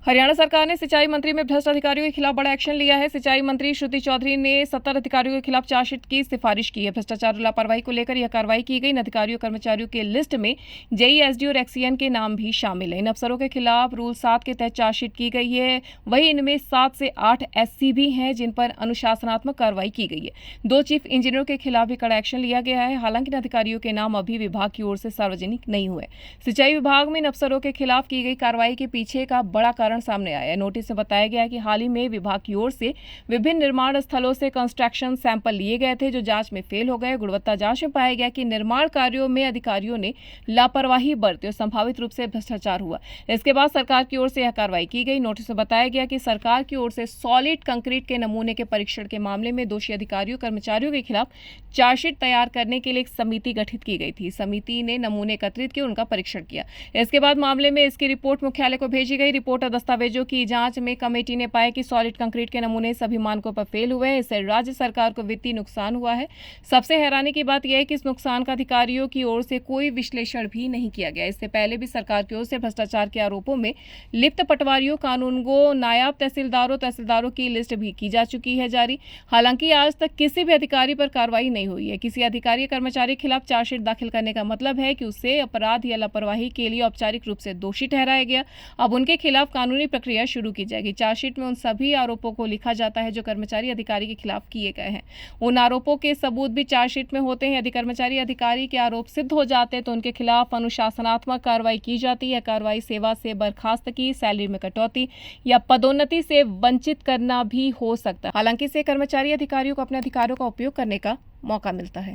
हरियाणा सरकार ने सिंचाई मंत्री में भ्रष्ट अधिकारियों के खिलाफ बड़ा एक्शन लिया है। सिंचाई मंत्री श्रुति चौधरी ने 70 अधिकारियों के खिलाफ चार्जशीट की सिफारिश की है। भ्रष्टाचार और लापरवाही को लेकर यह कार्रवाई की गई। इन अधिकारियों कर्मचारियों की लिस्ट में जेई, एसडी और एक्सीएन के नाम भी शामिल है। इन अफसरों के खिलाफ रूल 7 के तहत चार्जशीट की गई है। वहीं इनमें 7 से 8 एससी भी हैं जिन पर अनुशासनात्मक कार्रवाई की गई है। 2 चीफ इंजीनियरों के खिलाफ भी कड़ा एक्शन लिया गया है। हालांकि इन अधिकारियों के नाम अभी विभाग की ओर से सार्वजनिक नहीं हुए। सिंचाई विभाग में इन अफसरों के खिलाफ की गई कार्रवाई के पीछे का बड़ा कारण सामने आया है। नोटिस में बताया गया है कि हाल ही में विभाग की ओर से विभिन्न निर्माण स्थलों से कंस्ट्रक्शन सैंपल लिए गए थे जो जांच में फेल हो गए। गुणवत्ता जांच में पाया गया कि निर्माण कार्यों में अधिकारियों ने लापरवाही बरती और संभावित रूप से भ्रष्टाचार हुआ। इसके बाद सरकार की ओर से यह कार्रवाई की गई। नोटिस में बताया गया कि सरकार की ओर से सॉलिड कंक्रीट के नमूने के परीक्षण के मामले में दोषी अधिकारियों कर्मचारियों के खिलाफ चार्जशीट तैयार करने के लिए एक समिति गठित की गई थी। समिति ने नमूने एकत्रित किए, उनका परीक्षण किया। इसके बाद मामले में इसकी रिपोर्ट मुख्यालय को भेजी गई। रिपोर्ट और दस्तावेजों की जांच में कमेटी ने पाया कि सॉलिड कंक्रीट के नमूने सभी मानकों पर फेल हुए हैं। इससे राज्य सरकार को वित्तीय नुकसान हुआ है। सबसे हैरानी की बात यह है कि इस नुकसान का अधिकारियों की ओर से कोई विश्लेषण भी नहीं किया गया। इससे पहले भी सरकार की ओर से भ्रष्टाचार के आरोपों में लिप्त पटवारियों, कानूनगो, नायब तहसीलदारों की लिस्ट भी की जा चुकी है जारी। हालांकि आज तक किसी भी अधिकारी पर कार्रवाई नहीं हुई है। किसी अधिकारी या कर्मचारी के खिलाफ चार्जशीट दाखिल करने का मतलब है कि उसे अपराध या लापरवाही के लिए औपचारिक रूप से दोषी ठहराया गया। अब उनके खिलाफ कानूनी प्रक्रिया शुरू की जाएगी। चार्जशीट में उन सभी आरोपों को लिखा जाता है जो कर्मचारी अधिकारी के खिलाफ किए गए हैं। उन आरोपों के सबूत भी चार्जशीट में होते हैं। यदि कर्मचारी अधिकारी के आरोप सिद्ध हो जाते हैं तो उनके खिलाफ अनुशासनात्मक कार्रवाई की जाती है। कार्रवाई सेवा से बर्खास्तगी, सैलरी में कटौती या पदोन्नति से वंचित करना भी हो सकता है। हालांकि इससे कर्मचारी अधिकारियों को अपने अधिकारों का उपयोग करने का मौका मिलता है।